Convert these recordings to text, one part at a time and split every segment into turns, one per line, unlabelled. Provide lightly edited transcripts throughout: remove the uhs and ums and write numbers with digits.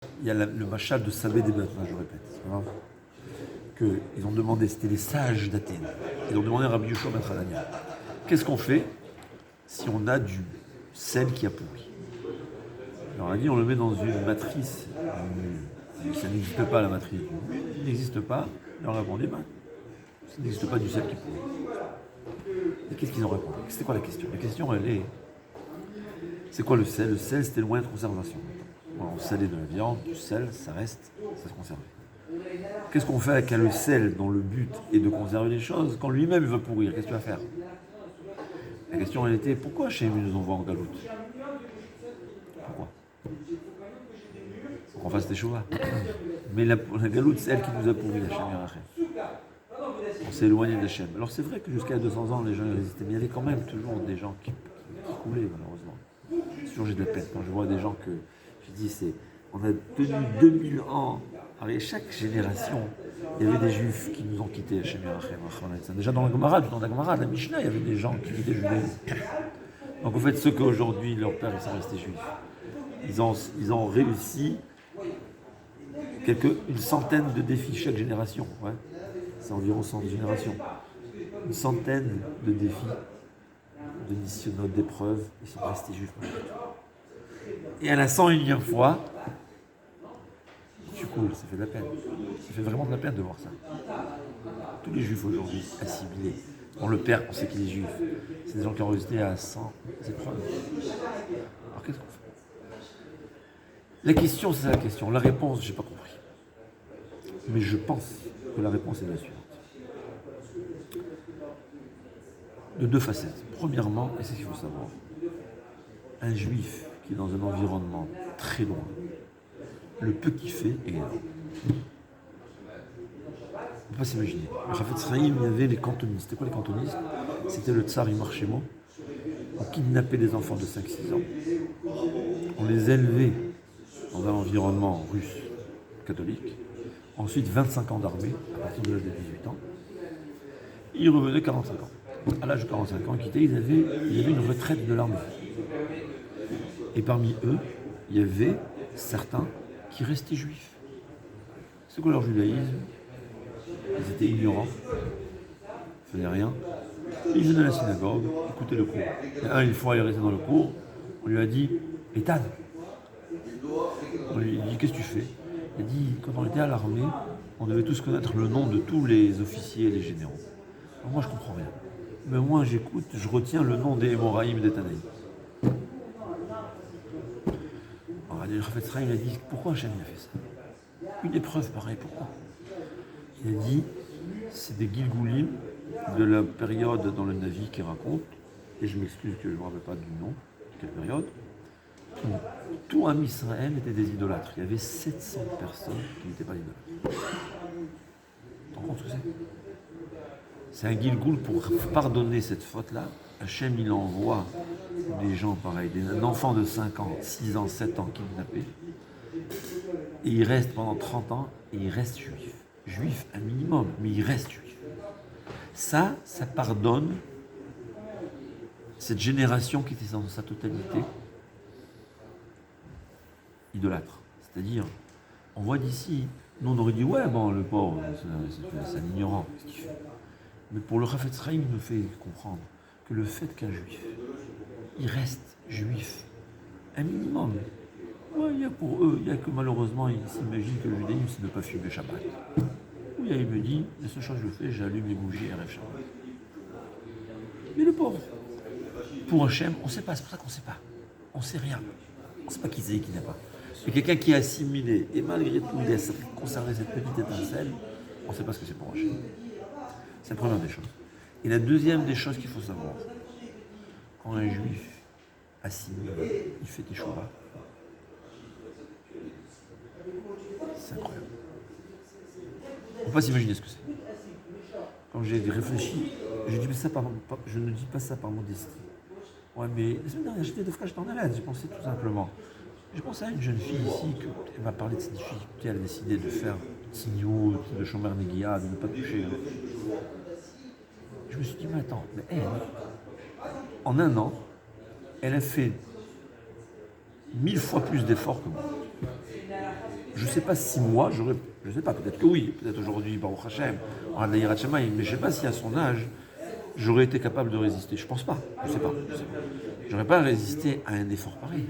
Il y a le machal de Sabé des Bêtes, je répète. C'est pas grave. Ils ont demandé, c'était les sages d'Athènes. Ils ont demandé à Rabbi Yoshua ben Hanania, qu'est-ce qu'on fait si on a du sel qui a pourri? Alors on a dit, on le met dans une matrice. Ça n'existe pas la matrice. Ça n'existe pas. Ils ont répondu, ça n'existe pas du sel qui pourrit. Et qu'est-ce qu'ils ont répondu? C'était quoi la question? La question, elle est, c'est quoi le sel? Le sel, c'était le moyen de conservation. On salait de la viande, du sel, ça reste, ça se conserve. Qu'est-ce qu'on fait avec le sel dont le but est de conserver les choses quand lui-même veut pourrir? Qu'est-ce que tu vas faire? La question, elle était, pourquoi Hachem nous envoie en galoute? Pourquoi? Pour qu'on fasse des choix. Mais la galoute, c'est elle qui nous a pourri, Hachem Yerachem. On s'est éloigné d'Hachem. Alors c'est vrai que jusqu'à 200 ans, les gens résistaient, mais il y avait quand même toujours des gens qui coulaient, malheureusement. C'est toujours j'ai de la peine quand je vois des gens que je dis, on a tenu 2000 ans. Avec chaque génération, il y avait des juifs qui nous ont quittés, Hachem Yerachem. Déjà dans la Gemara, la Mishnah, il y avait des gens qui étaient judaïsme. Donc en fait, ceux qu'aujourd'hui, leurs pères, ils sont restés juifs. Ils ont réussi une centaine de défis chaque génération. Ouais. C'est environ 100 générations. Une centaine de défis, de missionnautes, d'épreuves, ils sont restés juifs. Et à la 101e fois, tu coules, ça fait de la peine. Ça fait vraiment de la peine de voir ça. Tous les juifs aujourd'hui, assimilés, on le perd, on sait qu'il est juif. C'est des gens qui ont résisté à 100 épreuves. Alors qu'est-ce qu'on fait? La question, c'est ça la question. La réponse, je n'ai pas compris. Mais je pense que la réponse est la suivante. De deux facettes. Premièrement, et c'est ce qu'il faut savoir, un juif qui est dans un environnement très loin, le peu qu'il fait est énorme. On ne peut pas s'imaginer. À Chafetz Chaim, il y avait les cantonistes. C'était quoi les cantonistes? C'était le tsar Imarchemo. On kidnappait des enfants de 5-6 ans. On les élevait dans un environnement russe, catholique. Ensuite, 25 ans d'armée, à partir de l'âge de 18 ans. Ils revenaient 45 ans. À l'âge de 45 ans, ils quittaient, il y avait une retraite de l'armée. Et parmi eux, il y avait certains qui restaient juifs. C'est quoi leur judaïsme? Ils étaient ignorants, ils ne faisaient rien. Ils venaient à la synagogue, écoutaient le cours. Et une fois, il restait dans le cours, on lui a dit « Ethan !» On lui a dit « Qu'est-ce que tu fais ?» Il a dit « Quand on était à l'armée, on devait tous connaître le nom de tous les officiers et les généraux. Alors moi, je ne comprends rien. Mais moi, j'écoute, je retiens le nom des Hémoraïm et des Tanaïm. » Alors, le Chafetz Chaim, il a dit « Pourquoi Hachem a fait ça? Une épreuve pareille, pourquoi ?» Il a dit « C'est des Gilgoulim de la période dans le Navi qui raconte, et je m'excuse que je ne me rappelle pas du nom, quelle période, où tout Am Israël était des idolâtres. Il y avait 700 personnes qui n'étaient pas idolâtres. Tu te rends compte ce que c'est? C'est un Gilgoul pour pardonner cette faute-là. Hachem, il envoie des gens pareils, un enfant de 5 ans, 6 ans, 7 ans kidnappé, et il reste pendant 30 ans, et il reste juif. Juif, un minimum, mais il reste juif. Ça pardonne cette génération qui était dans sa totalité idolâtre. C'est-à-dire, on voit d'ici, nous on aurait dit, ouais, bon, le pauvre, c'est un ignorant, qu'est-ce qu'il fait? Mais pour le Chafetz Chaim, il nous fait comprendre que le fait qu'un juif, il reste juif, un minimum, ouais, il y a pour eux, il y a que malheureusement, ils s'imaginent que le judaïsme, c'est de ne pas fumer Shabbat. Ou il me dit, la seule chose que je fais, j'allume les bougies et rêve Shabbat. Mais le pauvre, pour Hachem, on ne sait pas, c'est pour ça qu'on ne sait pas. On ne sait rien. On ne sait pas qui c'est et qui n'est pas. Mais quelqu'un qui est assimilé, et malgré tout, il a conservé cette petite étincelle, on ne sait pas ce que c'est pour Hachem. C'est la première des choses. Et la deuxième des choses qu'il faut savoir, quand un juif assimilé, il fait des choix, c'est incroyable. On ne peut pas s'imaginer ce que c'est. Quand j'ai réfléchi, j'ai dit, mais je ne dis pas ça par modestie. Ouais, mais la semaine dernière, j'étais de frère, j'étais en Arrête, j'ai pensé tout simplement. J'ai pensé à une jeune fille ici, elle m'a parlé de ses difficultés, elle a décidé de faire Tignout, de Shomer Negia, de ne pas toucher. Je me suis dit, mais attends, mais elle, en un an, elle a fait 1000 fois plus d'efforts que moi. Je ne sais pas si moi, je ne sais pas, peut-être que oui, peut-être aujourd'hui, Baruch Hashem, on a de la Yirat Shamayim, mais je ne sais pas si à son âge, j'aurais été capable de résister. Je ne pense pas, je ne sais pas. Je n'aurais pas résisté à un effort pareil,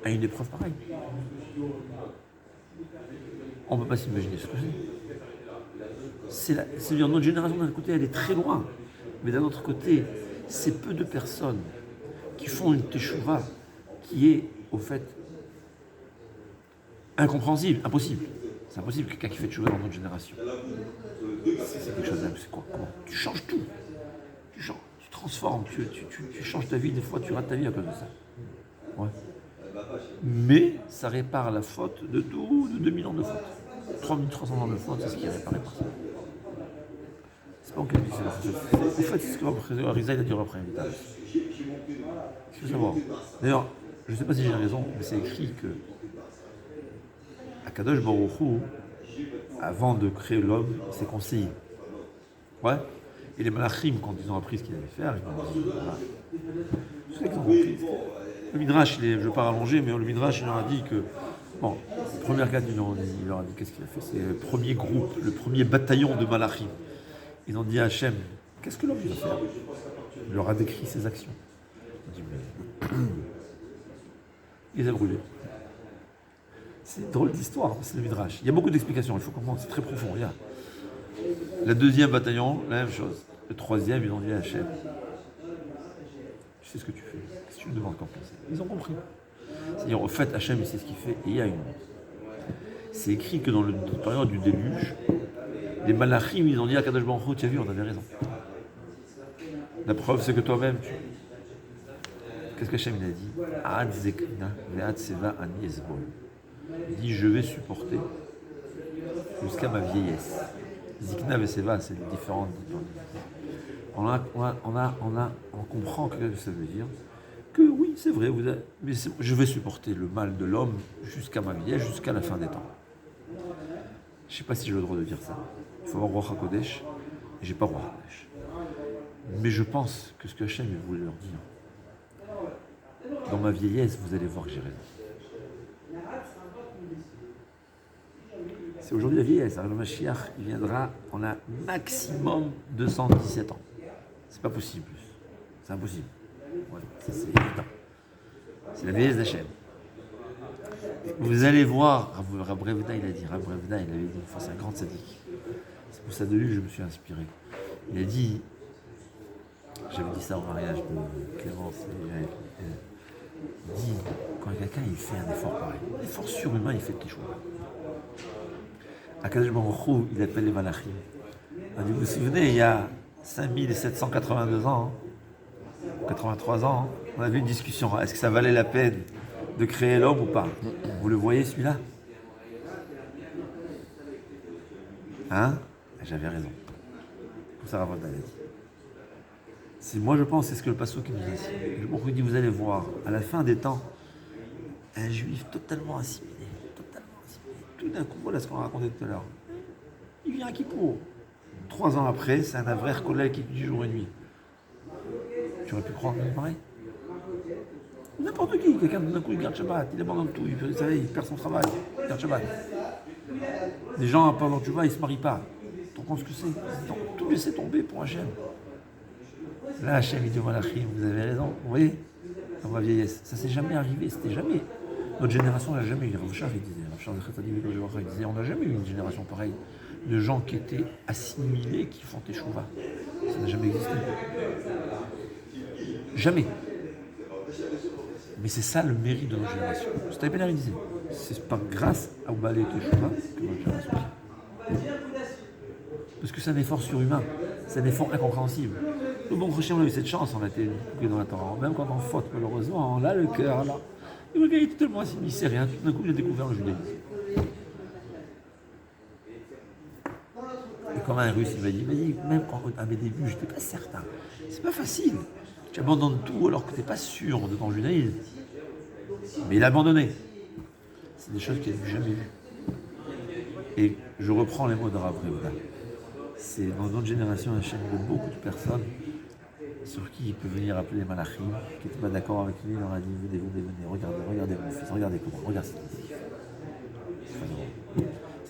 à une épreuve pareille. On ne peut pas s'imaginer ce que c'est. C'est-à-dire notre génération d'un côté, elle est très loin, mais d'un autre côté, c'est peu de personnes qui font une teshuva qui est, au fait, incompréhensible, impossible. C'est impossible quelqu'un qui fait teshuva dans notre génération. C'est quelque chose d'un... C'est quoi? Comment? Tu changes tout. Tu changes, tu transformes, tu changes ta vie. Des fois, tu rates ta vie à cause de ça. Ouais. Mais ça répare la faute de 2000 ans de faute. 3300 ans de faute, c'est ce qui est réparé par ça. C'est pas en quelque sorte. En fait, c'est ce que Rizal a dit après. Il faut savoir. D'ailleurs, je ne sais pas si j'ai raison, mais c'est écrit que Akadosh Baruch Hu, avant de créer l'homme, il s'est conseillé. Ouais. Et les malachim, quand ils ont appris ce qu'ils allaient faire, ils ont dit, voilà. Je sais qu'ils ont compris. Le Midrash, je ne vais pas rallonger, mais le Midrash, il leur a dit que, bon, la première cadre, il leur a dit, qu'est-ce qu'il a fait? C'est le premier groupe, le premier bataillon de malachim. Ils ont dit à Hachem, qu'est-ce que l'homme va faire? Il leur a décrit ses actions. Il dit, mais... il les a brûlés. C'est une drôle d'histoire, c'est le Midrash. Il y a beaucoup d'explications, il faut comprendre, c'est très profond. Il y a le deuxième bataillon, la même chose. Le troisième, ils ont dit à Hachem, tu sais ce que tu fais, qu'est-ce que tu me demandes qu'en penser? Ils ont compris. C'est-à-dire, au fait, Hachem, il sait ce qu'il fait, et il y a une honte. C'est écrit que dans la période du déluge, les malachim, ils ont dit à Kadosh Baruch Hu, tu as vu, on avait raison. La preuve, c'est que toi-même, qu'est-ce que Hachem il a dit? Ad zekna ve'ad seva ani esbol. Il dit, je vais supporter jusqu'à ma vieillesse. Zikna ve'seva, c'est les différentes. On comprend ce que ça veut dire. Que oui, c'est vrai, mais je vais supporter le mal de l'homme jusqu'à ma vieillesse, jusqu'à la fin des temps. Je ne sais pas si j'ai le droit de dire ça. Il faut avoir Ruach HaKodesh, et j'ai pas Ruach HaKodesh. Mais je pense que ce que Hachem voulait leur dire, dans ma vieillesse, vous allez voir que j'ai raison. C'est aujourd'hui la vieillesse. Alors le Mashiach, il viendra, on a maximum 217 ans. C'est pas possible plus. C'est impossible. Ouais, ça c'est évident. C'est la vieillesse d'Hachem. Vous allez voir, Rav Brevda, il a dit, Rav Brevda, il avait dit une fois, c'est un grand tzaddik. C'est pour ça de lui que je me suis inspiré. Il a dit, j'avais dit ça au mariage de Clémence, il dit, quand quelqu'un il fait un effort pareil, un effort surhumain, il fait quelque chose. Akadosh Baruch Hu, il appelle les malachim. Vous vous souvenez, il y a 5782 ans, 83 ans, on avait une discussion. Est-ce que ça valait la peine de créer l'homme ou pas? Vous le voyez celui-là? Hein? J'avais raison. Pour ça, Rav dit. Moi, je pense, c'est ce que le Passouk nous dit. Le Baruch Hu dit, vous allez voir, à la fin des temps, un juif totalement assimilé. Tout d'un coup, voilà ce qu'on racontait tout à l'heure. Il vient à Kippour. 3 ans après, c'est un avraire collègue qui étudie jour et nuit. Tu aurais pu croire que c'est pareil? N'importe qui, quelqu'un d'un coup il garde Shabbat, il abandonne tout, il perd son travail, il garde Shabbat. Les gens, pendant que tu vas, ils ne se marient pas. Tu comprends ce que c'est? Ils ont tout laissé tomber pour Hachem. Là, Hachem, il dit au Malachim, vous avez raison, vous voyez, dans ma vieillesse. Ça ne s'est jamais arrivé, c'était jamais. Notre génération n'a jamais eu. Rav Shach, il disait, on n'a jamais eu une génération pareille de gens qui étaient assimilés, qui font teshuva. Ça n'a jamais existé. Jamais. Mais c'est ça le mérite de notre génération. C'est Ben Ari disait, c'est pas grâce à Oubalé Teshuva que notre génération. Parce que c'est un effort surhumain, c'est un effort incompréhensible. Nous, bon Rocher, on a eu cette chance, on a été éduqués dans la Torah. Même quand on faute, malheureusement, on a le cœur là. Et le gars était tellement assimilé, il sait rien. Tout d'un coup, il a découvert le judaïsme. Et comme un russe, il m'a dit, même quand, à mes débuts, je n'étais pas certain. C'est pas facile. Tu abandonnes tout alors que tu n'es pas sûr de ton judaïsme. Mais il a abandonné. C'est des choses qu'il n'a jamais vues. Et je reprends les mots de Rav Brevda. C'est dans notre génération, Hachem de beaucoup de personnes sur qui il peut venir appeler les malachim, qui n'étaient pas d'accord avec lui, il leur a dit venez, regardez mon fils, regardez comment, regardez ce qu'il dit.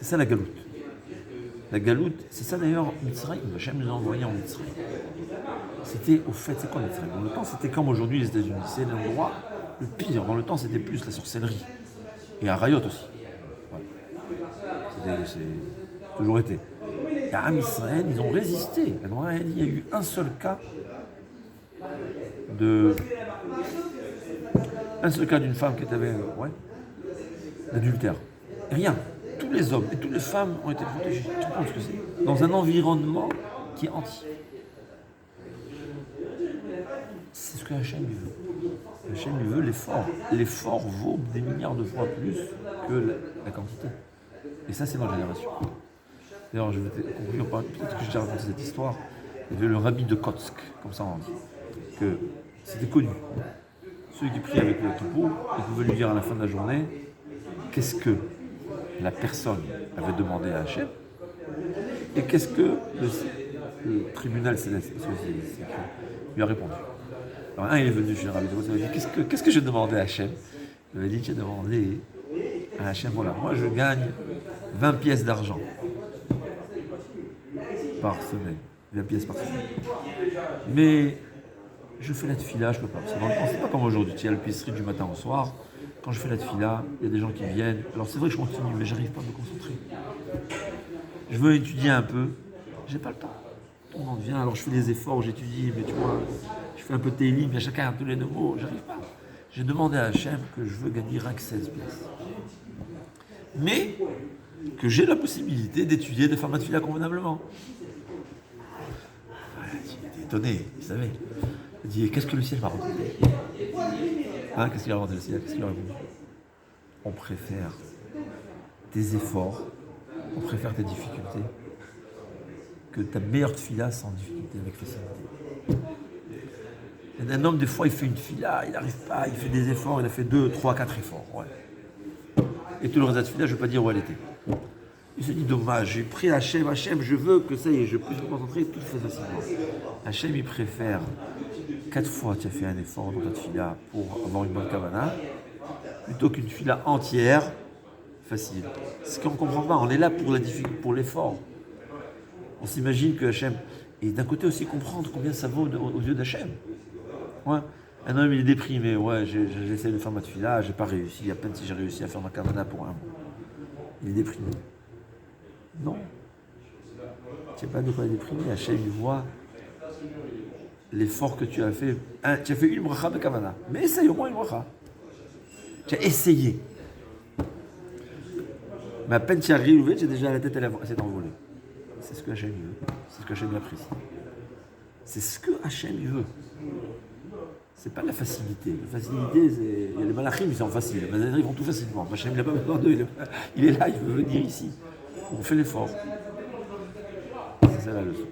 C'est ça la galoute. La galoute, c'est ça d'ailleurs, Mitzrayim, Hachem nous a envoyés en Mitzrayim. C'était, au fait, c'est quoi Mitzrayim? Dans le temps, c'était comme aujourd'hui les États-Unis. C'est l'endroit le pire. Dans le temps, c'était plus la sorcellerie. Et à Rayot aussi. Ouais. C'est toujours été. Et à Israël, ils ont résisté. Il y a eu un seul cas d'une femme qui avait d'adultère. Rien. Tous les hommes et toutes les femmes ont été protégés. Tu penses que c'est dans un environnement qui est anti. C'est ce que Hachem veut. Hachem veut l'effort. L'effort vaut des milliards de fois plus que la quantité. Et ça, c'est dans la génération. D'ailleurs, je vais conclure par peut-être que je t'ai raconté cette histoire. Il y avait le rabbi de Kotsk, comme ça on dit, que c'était connu. Ceux qui priaient avec le Kippour, ils pouvaient lui dire à la fin de la journée qu'est-ce que la personne avait demandé à Hachem et qu'est-ce que le tribunal céleste lui a répondu. Alors un, il est venu chez le rabbi de Kotsk, il a dit qu'est-ce que j'ai demandé à Hachem? Il m'a dit j'ai demandé à Hachem, voilà, moi je gagne 20 pièces d'argent par semaine. 20 pièces par semaine. Mais je fais la tefila, je peux pas. Parce que dans le temps, c'est pas comme aujourd'hui. Tu as le pisserie du matin au soir. Quand je fais la tefila, il y a des gens qui viennent. Alors c'est vrai que je continue, mais j'arrive pas à me concentrer. Je veux étudier un peu. J'ai pas le temps. Tout le monde vient, alors je fais des efforts, j'étudie, mais tu vois, je fais un peu télim, mais chacun a tous les deux mots, j'arrive pas. J'ai demandé à Hachem que je veux gagner rien que 16 pièces. Mais que j'ai la possibilité d'étudier, de faire ma tefila convenablement. Il était étonné, il savait. Il dit, qu'est-ce que le ciel m'a raconté? Qu'est-ce qu'il a raconté le ciel? Qu'est-ce qu'il a répondu? On préfère tes efforts, on préfère tes difficultés, que ta meilleure tefila sans difficulté, avec facilité. Il y a un homme, des fois, il fait une tefila, il n'arrive pas, il fait des efforts, il a fait 2, 3, 4 efforts. Ouais. Et tout le reste de la tefila, je ne vais pas dire où elle était. Il se dit, dommage, j'ai pris Hachem, je veux que ça y est, je puisse me concentrer, tout fait facilement. Hachem, il préfère 4 fois tu as fait un effort dans ta tefila pour avoir une bonne kavana, plutôt qu'une tefila entière, facile. C'est ce qu'on ne comprend pas, on est là pour l'effort. On s'imagine que Hachem, et d'un côté aussi comprendre combien ça vaut aux yeux d'Hachem. Ouais. Un homme, il est déprimé, ouais, j'essaie de faire ma tefila, j'ai pas réussi, à peine si j'ai réussi à faire ma kavana pour un mois. Il est déprimé. Non. Tu n'as pas de quoi déprimer. Hachem, il voit l'effort que tu as fait. Tu as fait une bracha de kavana. Mais essaye au moins une bracha. Tu as essayé. Mais à peine tu as réouvert, tu as déjà la tête, elle s'est envolée. C'est ce que Hachem veut. C'est ce que Hachem apprécie. C'est ce que Hachem veut. C'est pas la facilité. La facilité, il y a les malachim, ils sont faciles. Les malachim, ils font tout facilement. Hachem, il n'a pas besoin d'eux. Il est là, il veut venir ici. On fait l'effort. C'est ça la leçon.